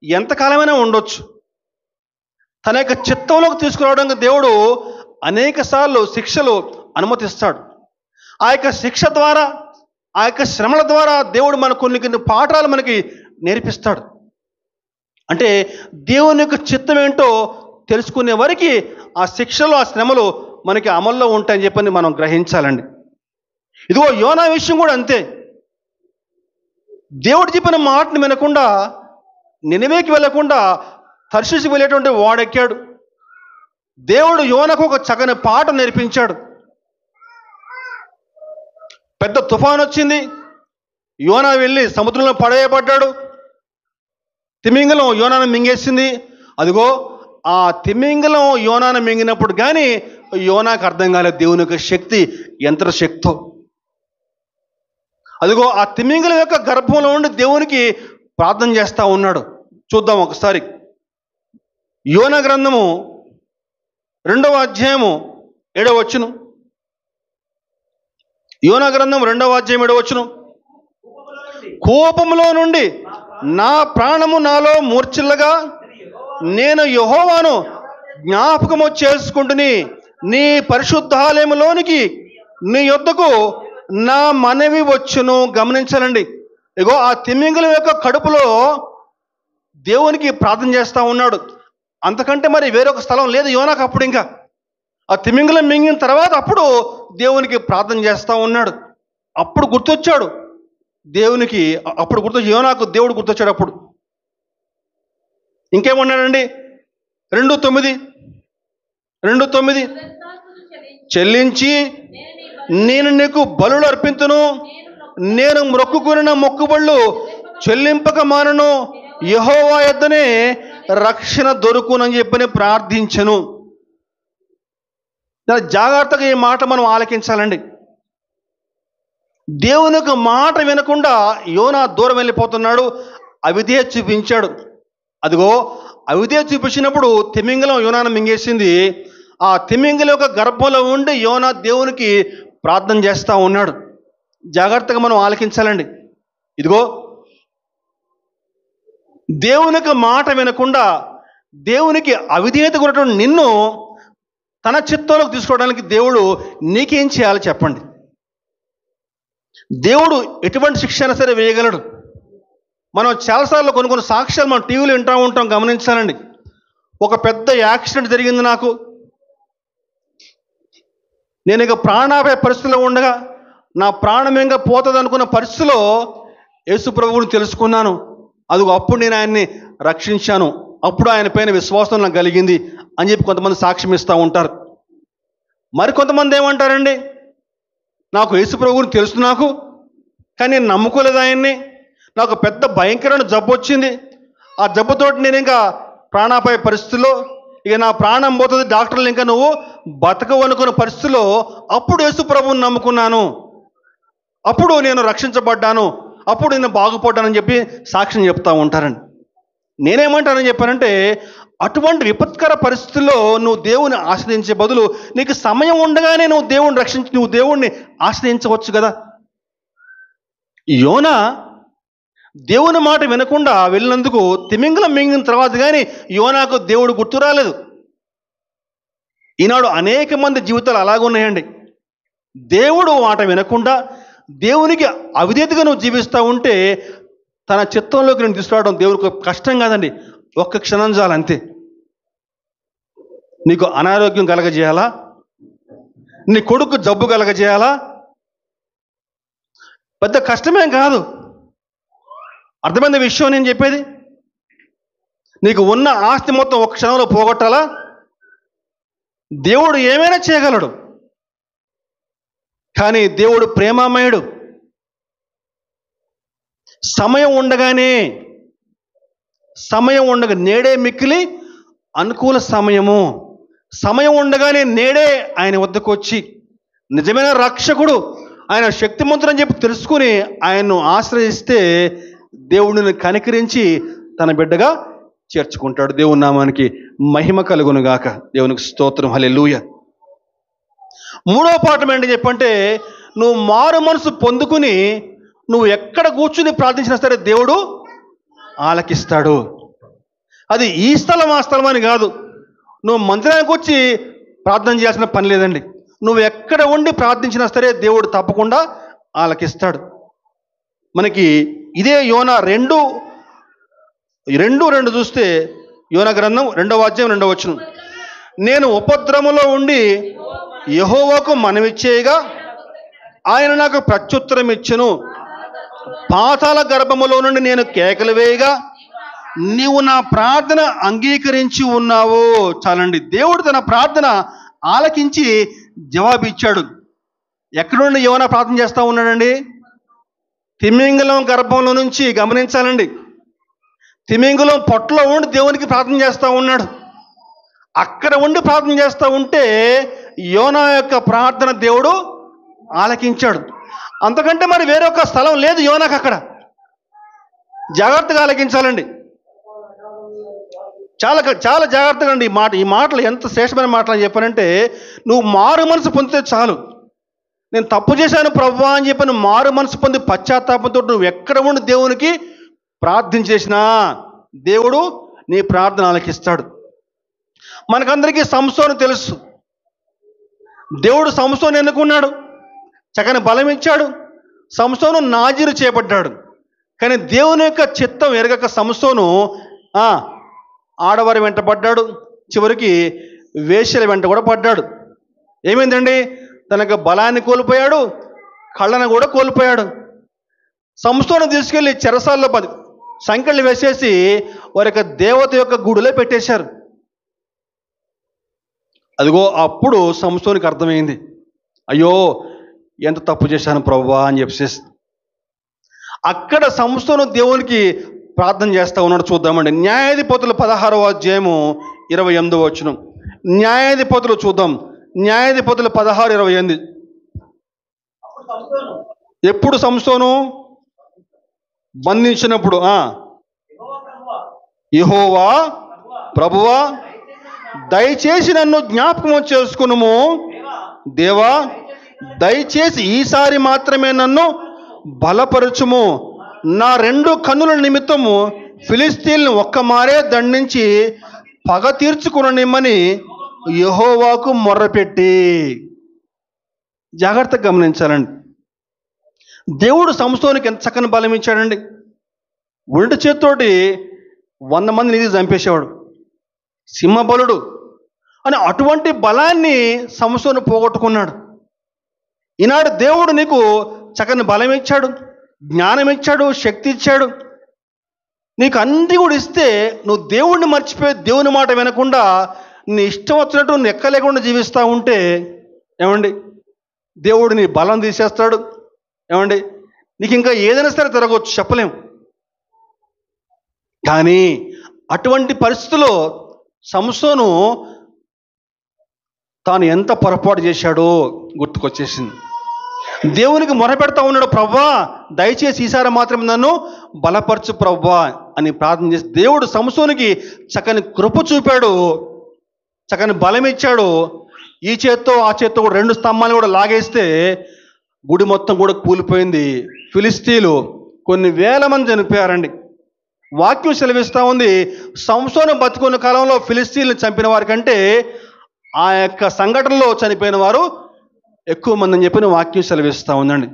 ఎంతకాలమైనా ఉండొచ్చు. తన యొక్క చిత్తంలోకి తీసుకురావడానికి దేవుడు అనేక సార్లు శిక్షలు అనుమతిస్తాడు. ఆ యొక్క శిక్ష ద్వారా, ఆ యొక్క శ్రమల ద్వారా దేవుడు మనకు కొన్ని పాఠాలు మనకి నేర్పిస్తాడు. అంటే దేవుని యొక్క చిత్తం ఏంటో తెలుసుకునే వరకు ఆ శిక్షలు, ఆ శ్రమలు మనకి అమల్లో ఉంటాయని చెప్పని మనం గ్రహించాలండి. ఇదిగో యోనా విషయం కూడా అంతే. దేవుడు చెప్పిన మాటను వినకుండా, నినివేకి వెళ్ళకుండా తర్షీషుకు వెళ్ళేటువంటి వాడెక్కాడు. దేవుడు యోనాకు ఒక చక్కని పాఠం నేర్పించాడు. పెద్ద తుఫాను వచ్చింది. యోనా వెళ్ళి సముద్రంలో పడవేయబడ్డాడు. తిమింగలం యోనాను మింగేసింది. అదిగో ఆ తిమింగలం యోనాను మింగినప్పుడు కానీ యోనాకు అర్థం కాలేదు దేవుని యొక్క శక్తి ఎంత శక్తో. అదిగో ఆ తిమింగలం యొక్క గర్భంలో ఉండి దేవునికి ప్రార్థన చేస్తూ ఉన్నాడు. చూద్దాం ఒకసారి. యోనా గ్రంథము 2వ అధ్యాయము 7వ వచనం. యోనా గ్రంథం 2వ అధ్యాయం 7వ వచనం. కోపములో నుండి నా ప్రాణము నాలో మూర్ఛిల్లగా నేను యెహోవాను జ్ఞాపకము చేసుకుంటుని నీ పరిశుద్ధాలయములోనికి నీ యొద్దకు నా మనవి వచ్చును. గమనించాలండి. ఇగో ఆ తిమింగలం యొక్క కడుపులో దేవునికి ప్రార్థన చేస్తూ ఉన్నాడు. అంతకంటే మరి వేరొక స్థలం లేదు యోనాకు అప్పుడు. ఇంకా ఆ తిమింగలం మింగిన తర్వాత అప్పుడు దేవునికి ప్రార్థన చేస్తూ ఉన్నాడు. అప్పుడు గుర్తొచ్చాడు దేవునికి. అప్పుడు యోనాకు దేవుడు గుర్తొచ్చాడు. అప్పుడు ఇంకేమన్నాడండి? 2:9 చెల్లించి నేను నీకు బలులు అర్పింతును, నేను మొక్కుకున్న మొక్కుబళ్ళు చెల్లింపక మానను, యెహోవా యొద్దనే రక్షణ దొరుకునని చెప్పని ప్రార్థించను. జాగ్రత్తగా ఈ మాట మనం ఆలకించాలండి. దేవుని యొక్క మాట వినకుండా యోనా దూరం వెళ్ళిపోతున్నాడు. అవిధేయత చూపించాడు. అదిగో అవిధేయత చూపించినప్పుడు తిమింగలం యోనాను మింగేసింది. ఆ తిమింగలం యొక్క గర్భంలో ఉండి యోనా దేవునికి ప్రార్థన చేస్తూ ఉన్నాడు. జాగ్రత్తగా మనం ఆలకించాలండి. ఇదిగో దేవునికి మాట వినకుండా దేవునికి అవిధేయత కొన్నటువంటి నిన్ను తన చిత్తంలోకి తీసుకోవడానికి దేవుడు నీకేం చేయాలో చెప్పండి. దేవుడు ఎటువంటి శిక్ష అయినా సరే వేయగలడు. మనం చాలాసార్లు కొన్ని సాక్ష్యాలు మనం టీవీలో వింటూ ఉంటాం, గమనించాలండి. ఒక పెద్ద యాక్సిడెంట్ జరిగింది నాకు, నేను ఇక ప్రాణాపాయ పరిస్థితిలో ఉండగా నా ప్రాణం ఇంకా పోతుంది అనుకున్న పరిస్థితిలో యేసు ప్రభువుని తెలుసుకున్నాను. అదిగో అప్పుడు నేను ఆయన్ని రక్షించాను, అప్పుడు ఆయన పైన విశ్వాసం నాకు కలిగింది అని చెప్పి కొంతమంది సాక్ష్యం ఇస్తూ ఉంటారు. మరి కొంతమంది ఏమంటారండి, నాకు యేసు ప్రభువుని తెలుసు నాకు, కానీ నేను నమ్ముకోలేదు ఆయన్ని, నాకు పెద్ద భయంకరమైన జబ్బు వచ్చింది, ఆ జబ్బుతోటి నేను ఇంకా ప్రాణాపాయ పరిస్థితుల్లో ఇక నా ప్రాణం పోతుంది, డాక్టర్లు ఇంకా నువ్వు బతకవు అనుకున్న పరిస్థితుల్లో అప్పుడు యేసు ప్రభువుని నమ్ముకున్నాను, అప్పుడు నేను రక్షించబడ్డాను, అప్పుడు నేను బాగుపడ్డానని చెప్పి సాక్ష్యం చెప్తూ ఉంటారండి. నేనేమంటానని చెప్పానంటే, అటువంటి విపత్కర పరిస్థితుల్లో నువ్వు దేవుని ఆశ్రయించే బదులు నీకు సమయం ఉండగానే నువ్వు దేవుణ్ణి ఆశ్రయించవచ్చు కదా. యోనా దేవుని మాట వినకుండా వెళ్ళినందుకు తిమింగలం మింగిన తర్వాత కానీ యోనాకు దేవుడు గుర్తు రాలేదు. ఈనాడు అనేక మంది జీవితాలు అలాగున్నాయండి. దేవుడు మాట వినకుండా దేవునికి అవిధేయతగా నువ్వు జీవిస్తూ ఉంటే తన చిత్తంలోకి నేను తీసుకురావడం దేవుడికి కష్టం కాదండి, ఒక్క క్షణం చాలు అంతే. నీకు అనారోగ్యం కలగజేయాలా, నీ కొడుకు జబ్బు కలగజేయాలా, పెద్ద కష్టమేం కాదు. అర్థమైన విషయం నేను చెప్పేది. నీకు ఉన్న ఆస్తి మొత్తం ఒక క్షణంలో పోగొట్టాలా? దేవుడు ఏమైనా చేయగలడు, కానీ దేవుడు ప్రేమమయుడు. సమయం ఉండగా నేడే మిక్కిలి అనుకూల సమయం ఉండగానే నేడే ఆయన వద్దకు వచ్చి నిజమైన రక్షకుడు, ఆయన శక్తిమంతుడు అని చెప్పి తెలుసుకుని ఆయన్ను ఆశ్రయిస్తే దేవుడిని కనికరించి తన బిడ్డగా చేర్చుకుంటాడు. దేవుని నామానికి మహిమ కలుగును గాక. దేవునికి స్తోత్రం, హల్లెలూయా. మూడవ పాఠం ఏంటి చెప్పంటే, నువ్వు మారు మనసు పొందుకుని నువ్వు ఎక్కడ కూర్చుని ప్రార్థించినా సరే దేవుడు ఆలకిస్తాడు. అది ఈ స్థలం ఆ స్థలం అని కాదు. నువ్వు మందిరానికి వచ్చి ప్రార్థన చేయాల్సిన పని లేదండి. నువ్వు ఎక్కడ ఉండి ప్రార్థించినా సరే దేవుడు తప్పకుండా ఆలకిస్తాడు. మనకి ఇదే యోనా 2:2 చూస్తే, యోనా గ్రంథం 2వ అధ్యాయం 2వ వచనం, నేను ఉపద్రవములో ఉండి యెహోవాకు మనవి చేయగా ఆయన నాకు ప్రత్యుత్తరం ఇచ్చెను, పాతాళ గర్భములో నుండి నేను కేకలు వేయగా నీవు నా ప్రార్థన అంగీకరించి ఉన్నావు. చాలండి, దేవుడు తన ప్రార్థన ఆలకించి జవాబిచ్చాడు. ఎక్కడి నుండి యోనా ప్రార్థన చేస్తూ ఉన్నాడండి? తిమింగలం గర్భంలో నుంచి. గమనించాలండి, తిమింగలం పొట్టలో ఉండి దేవునికి ప్రార్థన చేస్తూ ఉన్నాడు. అక్కడ ఉండి ప్రార్థన చేస్తూ ఉంటే యోనా యొక్క ప్రార్థన దేవుడు ఆలకించాడు. అంతకంటే మరి వేరొక స్థలం లేదు యోనాకు అక్కడ. జాగ్రత్తగా ఆలకించాలండి, చాలా చాలా జాగ్రత్తగా అండి. ఈ మాటలు ఎంత శ్రేష్టమైన మాటలు అని చెప్పానంటే, నువ్వు మారు మనసు పొందితే చాలు. నేను తప్పు చేశాను ప్రభువా అని చెప్పి నువ్వు మారు మనసు పొంది పశ్చాత్తాపంతో నువ్వు ఎక్కడ ఉండి దేవునికి ప్రార్థన చేసినా దేవుడు నీ ప్రార్థన ఆలకిస్తాడు. మనకందరికీ సంసోను తెలుసు. దేవుడు సంసోను ఎన్నుకున్నాడు, చక్కని బలం ఇచ్చాడు. సంసోను నాజీరు చేపట్టాడు. కానీ దేవుని యొక్క చిత్తం ఎరగక సంసోను ఆడవారి వెంట పడ్డాడు, చివరికి వేశ్యల వెంట కూడా పడ్డాడు. ఏమైందండి? తనకు బలాన్ని కోల్పోయాడు, కళ్ళను కూడా కోల్పోయాడు. సంసోను తీసుకెళ్ళి చెరసాల్లో సంకెళ్ళు వేసేసి వారి యొక్క దేవత యొక్క గుడిలో పెట్టేశారు. అదిగో అప్పుడు సంసోనుకి అర్థమైంది, అయ్యో ఎంత తప్పు చేశాను ప్రభువా అని చెప్పేసి. అక్కడ సంసోను దేవునికి ప్రార్థన చేస్తూ ఉన్నాడు. చూద్దామండి, న్యాయాధిపతులు 16వ అధ్యాయము 28వ వచనం. న్యాయాధిపతులు చూద్దాం, న్యాయాధిపతులు 16:28. ఎప్పుడు సంసోను బంధించినప్పుడు యెహోవా ప్రభువా దయచేసి నన్ను జ్ఞాపకం చేసుకునుము. దేవా దయచేసి ఈసారి మాత్రమే నన్ను బలపరచుము. నా 2 కన్నుల నిమిత్తము ఫిలిస్తీన్లను ఒక్క మారే దండించి పగ తీర్చుకుననిమ్మని యెహోవాకు మొర్రపెట్టి. జాగ్రత్తగా గమనించాలండి. దేవుడు సంసోనుకి ఎంత చక్కని బలం ఇచ్చాడండి. ఒంటి చేత్తోటి 100 మందిని ఇది చంపేసేవాడు, సింహబలుడు అని. అటువంటి బలాన్ని సంసోను పోగొట్టుకున్నాడు. ఈనాడు దేవుడు నీకు చక్కని బలం ఇచ్చాడు, జ్ఞానం ఇచ్చాడు, శక్తి ఇచ్చాడు, నీకు అన్నీ కూడా ఇస్తే నువ్వు దేవుడిని మర్చిపోయి దేవుని మాట వినకుండా నీ ఇష్టం వచ్చినట్టు నువ్వు ఎక్కలేకుండా జీవిస్తూ ఉంటే ఏమండి, దేవుడు నీ బలం తీసేస్తాడు. ఏమండి, నీకు ఇంకా ఏదైనా సరే తిరగవచ్చు, చెప్పలేం. కానీ అటువంటి పరిస్థితుల్లో సంసోను తాను ఎంత పొరపాటు చేశాడో గుర్తుకొచ్చేసింది. దేవునికి మొరపెడతా ఉన్నాడు, ప్రవ్వా దయచేసి ఈసారి మాత్రం నన్ను బలపరచు ప్రవ్వా అని ప్రార్థన చేసి దేవుడు సంసోనుకి చక్కని కృప చూపాడు, చక్కని బలం ఇచ్చాడు. ఈ చేత్తో ఆ చేత్తో కూడా 2 స్తంభాలు కూడా లాగేస్తే గుడి మొత్తం కూడా కూలిపోయింది. ఫిలిస్తీన్లు కొన్ని వేల మంది చనిపోయారండి. వాక్యం సెలవిస్తూ ఉంది, సంసోను బతుకున్న కాలంలో ఫిలిస్తీన్లు చంపిన వారి కంటే ఆ యొక్క సంఘటనలో చనిపోయిన వారు ఎక్కువ మంది అని చెప్పి వాక్యం సెలవిస్తూ ఉందండి.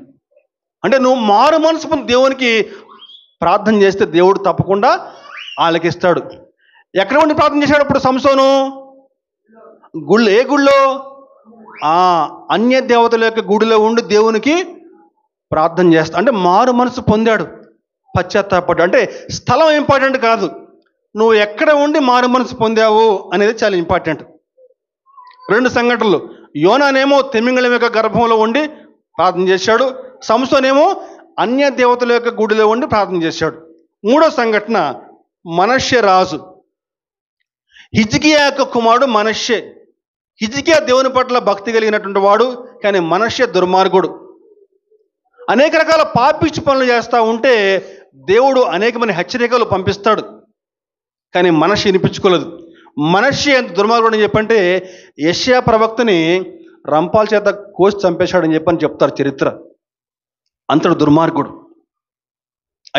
అంటే నువ్వు మారు మనసు పొంది దేవునికి ప్రార్థన చేస్తే దేవుడు తప్పకుండా ఆలకిస్తాడు. ఎక్కడ ఉండి ప్రార్థన చేశాడు ఇప్పుడు సంసోను? గుళ్ళు. ఏ గుళ్ళో? అన్య దేవతల యొక్క గుడిలో ఉండి దేవునికి ప్రార్థన చేస్తా. అంటే మారు మనసు పొందాడు, పశ్చాత్తాపడ్డాడు. అంటే స్థలం ఇంపార్టెంట్ కాదు, నువ్వు ఎక్కడ ఉండి మారు మనసు పొందావు అనేది చాలా ఇంపార్టెంట్. 2 సంఘటనలు. యోనానేమో తిమింగళం యొక్క గర్భంలో ఉండి ప్రార్థన చేశాడు, సంసోనేమో అన్య దేవతల యొక్క గుడిలో ఉండి ప్రార్థన చేశాడు. 3వ సంఘటన మనష్షే రాజు. హిజ్కియా యొక్క కుమారుడు మనష్షే. హిజ్కియా దేవుని పట్ల భక్తి కలిగినటువంటి వాడు, కానీ మనష్షే దుర్మార్గుడు. అనేక రకాల పాపిష్టి పనులు చేస్తూ ఉంటే దేవుడు అనేకమైన హెచ్చరికలు పంపిస్తాడు, కానీ మనష్షే వినిపించుకోలేదు. మనష్షే ఎంత దుర్మార్గుడు అని చెప్పంటే యెషయా ప్రవక్తని రంపాల చేత కోసి చంపేశాడని చెప్పని చెప్తారు చరిత్ర. అంతటి దుర్మార్గుడు.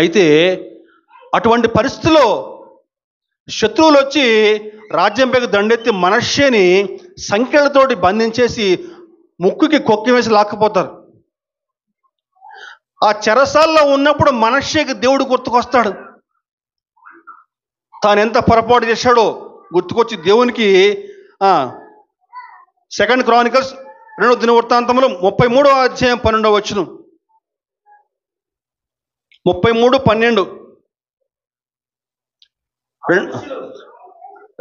అయితే అటువంటి పరిస్థితిలో శత్రువులు వచ్చి రాజ్యంపైకి దండెత్తి మనష్షేని సంఖ్యలతోటి బంధించేసి ముక్కుకి కొక్కి వేసి లాక్కపోతారు. ఆ చెరసాల్లో ఉన్నప్పుడు మనష్షేకి దేవుడు గుర్తుకొస్తాడు. తాను ఎంత పొరపాటు చేశాడో గుర్తుకొచ్చి దేవునికి 2 క్రానికల్స్ 2వ దినవృత్తాంతములు 33వ అధ్యాయం 12వ వచనం, 33:12.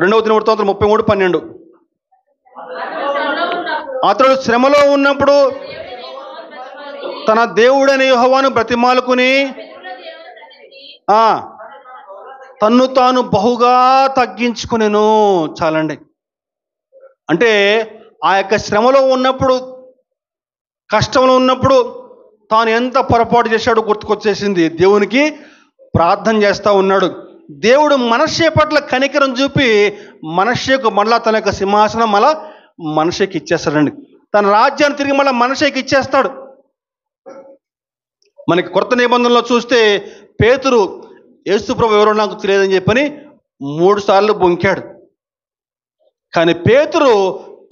2వ దినవృత్తాంతం 33:12. అతడు శ్రమలో ఉన్నప్పుడు తన దేవుడైన యెహోవాను బ్రతిమాలుకుని తన్ను తాను బహుగా తగ్గించుకునేను. చాలండి. అంటే ఆ యొక్క శ్రమలో ఉన్నప్పుడు, కష్టంలో ఉన్నప్పుడు తాను ఎంత పొరపాటు చేశాడో గుర్తుకొచ్చేసింది. దేవునికి ప్రార్థన చేస్తూ ఉన్నాడు. దేవుడు మనష్షే పట్ల కనికరం చూపి మనష్షేకు మళ్ళా తన యొక్క సింహాసనం మళ్ళా మనష్షేకి ఇచ్చేస్తాడండి. తన రాజ్యాన్ని తిరిగి మళ్ళీ మనష్షేకి ఇచ్చేస్తాడు. మనకి కొత్త నిబంధనలో చూస్తే పేతురు యేసు ప్రభు ఎవరో నాకు తెలియదని చెప్పని 3 సార్లు బొంకాడు. కానీ పేతురు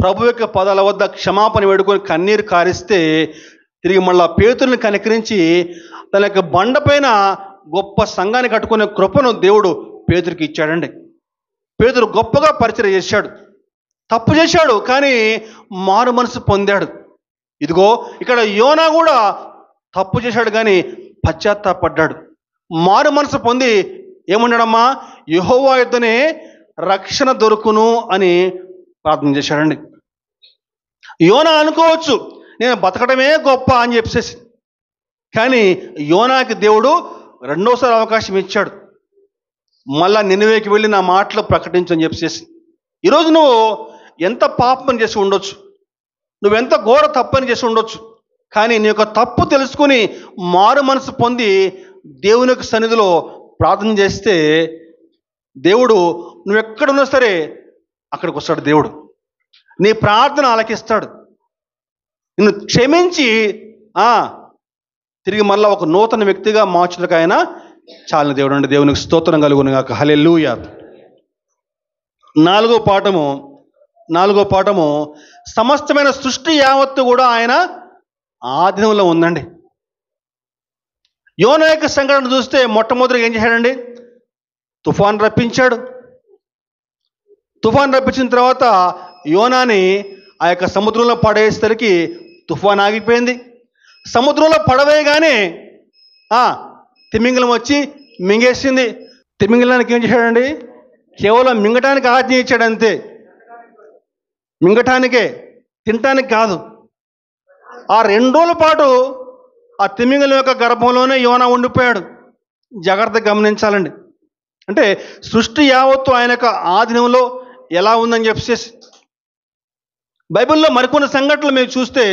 ప్రభు యొక్క పదాల వద్ద క్షమాపణ వేడుకొని కన్నీరు కారిస్తే తిరిగి మళ్ళా పేతురుని కనికరించి తన యొక్క బండపైన గొప్ప సంఘాన్ని కట్టుకునే కృపను దేవుడు పేతురికి ఇచ్చాడండి. పేతురు గొప్పగా పరిచయం చేశాడు. తప్పు చేశాడు, కానీ మారు మనసు పొందాడు. ఇదిగో ఇక్కడ యోనా కూడా తప్పు చేశాడు, కానీ పశ్చాత్తాపడ్డాడు. మారు మనసు పొంది ఏమన్నాడమ్మా? యెహోవా యుద్ధనే రక్షణ దొరుకును అని ప్రార్థన చేశాడండి. యోనా అనుకోవచ్చు నేను బతకడమే గొప్ప అని చెప్పేసి, కానీ యోనాకి దేవుడు 2వసారి అవకాశం ఇచ్చాడు. మళ్ళా నినివేకి వెళ్ళి నా మాటలు ప్రకటించని చెప్పేసి. ఈరోజు నువ్వు ఎంత పాపం చేసి ఉండొచ్చు, నువ్వెంత ఘోర తప్పని చేసి ఉండొచ్చు, కానీ నీ యొక్క తప్పు తెలుసుకొని మారు మనసు పొంది దేవుని యొక్క సన్నిధిలో ప్రార్థన చేస్తే దేవుడు నువ్వు ఎక్కడున్నా సరే అక్కడికి వస్తాడు. దేవుడు నీ ప్రార్థన ఆలకిస్తాడు. నిన్ను క్షమించి తిరిగి మళ్ళీ ఒక నూతన వ్యక్తిగా మార్చుటకు ఆయన చాలిన దేవుడు అండి. దేవునికి స్తోత్రం కలుగును గాక. హల్లెలూయా. నాలుగో పాఠము సమస్తమైన సృష్టి యావత్తు కూడా ఆయన ఆధీనంలో ఉందండి. యోనా యొక్క సంఘటన చూస్తే మొట్టమొదటిగా ఏం చేశాడండి? తుఫాన్ రప్పించాడు. తుఫాన్ రప్పించిన తర్వాత యోనాని ఆ యొక్క సముద్రంలో పడేసరికి తుఫాన్ ఆగిపోయింది. సముద్రంలో పడవేయగానే తిమింగలం వచ్చి మింగేసింది. తిమింగలానికి ఏం చేశాడండి? కేవలం మింగటానికి ఆజ్ఞ ఇచ్చాడు అంతే. మింగటానికే, తినటానికి కాదు. ఆ 2 రోజుల పాటు ఆ తిమింగలం యొక్క గర్భంలోనే యోనా ఉండిపోయాడు. జాగ్రత్తగా గమనించాలండి. అంటే సృష్టి యావత్తు ఆయన యొక్క ఆధీనంలో ఎలా ఉందని చెప్పేసి బైబిల్లో మరికొన్ని సంఘటనలు మీరు చూస్తే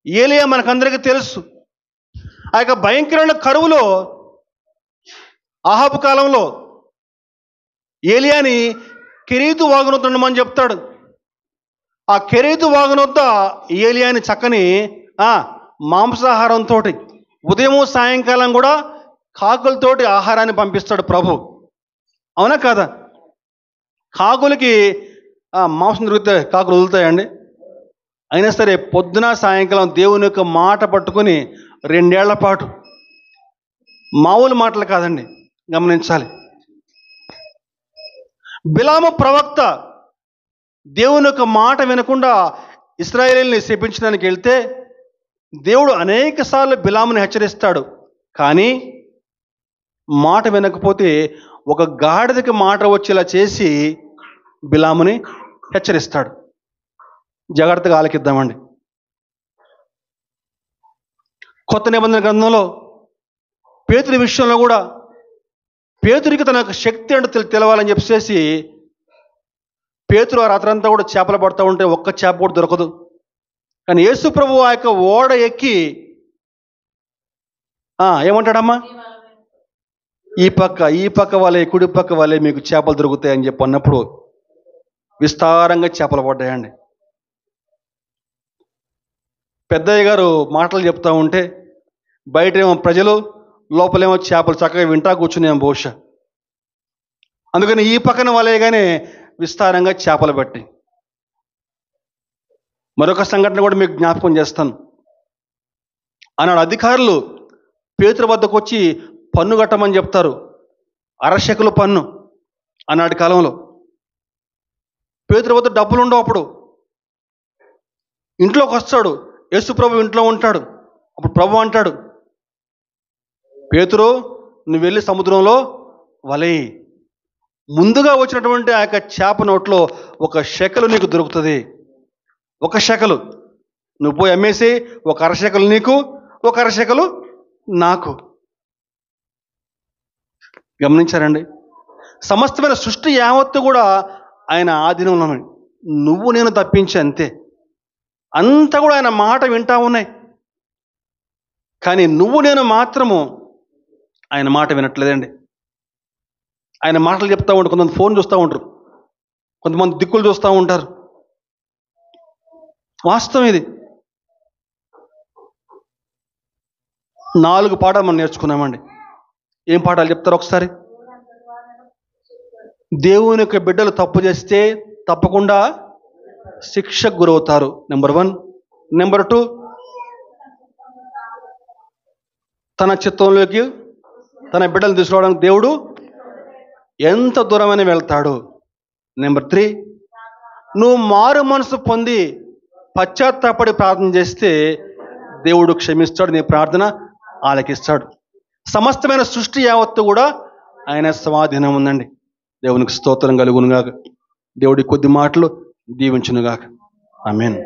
ఏలియా మనకందరికీ తెలుసు. ఆ యొక్క భయంకరమైన కరువులో ఆహాబు కాలంలో ఏలియాని కెరీతు వాగునొద్ద ఉండమని చెప్తాడు. ఆ కెరీతు వాగునొద్ద ఏలియాని చక్కని మాంసాహారంతో ఉదయం సాయంకాలం కూడా కాకులతోటి ఆహారాన్ని పంపిస్తాడు ప్రభు. అవునా కాదా? కాకులకి మాంసం దొరికితే కాకులు వదులుతాయండి? అయినా సరే పొద్దున సాయంకాలం దేవుని యొక్క మాట పట్టుకొని 2 ఏళ్ల పాటు, మామూలు మాటలు కాదండి, గమనించాలి. బిలాము ప్రవక్త దేవుని యొక్క మాట వినకుండా ఇశ్రాయేలుని శపించడానికి వెళ్తే దేవుడు అనేక సార్లు బిలాముని హెచ్చరిస్తాడు. కానీ మాట వినకపోతే ఒక గాడిదకి మాట వచ్చేలా చేసి బిలాముని హెచ్చరిస్తాడు. జాగ్రత్తగా ఆలకిద్దామండి. కొత్త నిబంధన గ్రంథంలో పేతురు విషయంలో కూడా పేతురికి తన యొక్క శక్తి అంటే తెలవాలని చెప్పేసి పేతురు ఆ రాత్రంతా కూడా చేపలు పడుతూ ఉంటే ఒక్క చేప కూడా దొరకదు. కానీ యేసు ప్రభు ఆ యొక్క ఓడ ఎక్కి ఏమంటాడమ్మా? ఈ పక్క వాళ్ళే, కుడి పక్క వాళ్ళే మీకు చేపలు దొరుకుతాయని చెప్పి అన్నప్పుడు విస్తారంగా చేపలు పడ్డాయండి. పెద్దయ్య గారు మాటలు చెప్తా ఉంటే బయటేమో ప్రజలు, లోపలేమో చేపలు చక్కగా వింటా కూర్చునేమో బహుశా. అందుకని ఈ పక్కన వాళ్ళేగానే విస్తారంగా చేపలు పట్టి. మరొక సంఘటన కూడా మీకు జ్ఞాపకం చేస్తాను. ఆనాడు అధికారులు పేతురు వద్దకు వచ్చి పన్ను కట్టమని చెప్తారు. 1/2 షెకెలు పన్ను ఆనాటి కాలంలో. పేతురు వద్ద డబ్బులు ఉండవు. అప్పుడు ఇంట్లోకి వస్తాడు, యేసు ప్రభు ఇంట్లో ఉంటాడు. అప్పుడు ప్రభు అంటాడు, పేతురు నువ్వు వెళ్ళి సముద్రంలో వలె. ముందుగా వచ్చినటువంటి ఆ యొక్క చేప నోట్లో 1 షెకెలు నీకు దొరుకుతుంది. 1 షెకెలు నువ్వు పోయి అమ్మేసి 1/2 షెకెలు నీకు, 1/2 షెకెలు నాకు. గమనించారండి? సమస్తమైన సృష్టి యావత్తు కూడా ఆయన ఆధీనంలో నువ్వు నేను తప్పించి అంతే. అంతా కూడా ఆయన మాట వింటా ఉన్నాయి. కానీ నువ్వు నేను మాత్రము ఆయన మాట వినట్లేదండి. ఆయన మాటలు చెప్తూ ఉంటారు. కొంతమంది ఫోన్ చూస్తూ ఉంటారు, కొంతమంది దిక్కులు చూస్తూ ఉంటారు. వాస్తవం ఇది. 4 పాఠాలు మనం నేర్చుకున్నామండి. ఏం పాఠాలు చెప్తారు ఒకసారి? దేవుని యొక్క బిడ్డలు తప్పు చేస్తే తప్పకుండా శిక్షకు గురవుతారు, నెంబర్ 1. నెంబర్ 2, తన చిత్తంలోకి తన బిడ్డలు తీసుకోవడానికి దేవుడు ఎంత దూరమైన వెళ్తాడు. నెంబర్ 3, నువ్వు మారు మనసు పొంది పశ్చాత్తాపడి ప్రార్థన చేస్తే దేవుడు క్షమిస్తాడు, నీ ప్రార్థన ఆలకిస్తాడు. సమస్తమైన సృష్టి యావత్తు కూడా ఆయన స్వాధీనం ఉందండి. దేవునికి స్తోత్రం కలుగునుగాక. దేవుడి కొద్ది మాటలు దీవించునుగాక. ఆమేన్.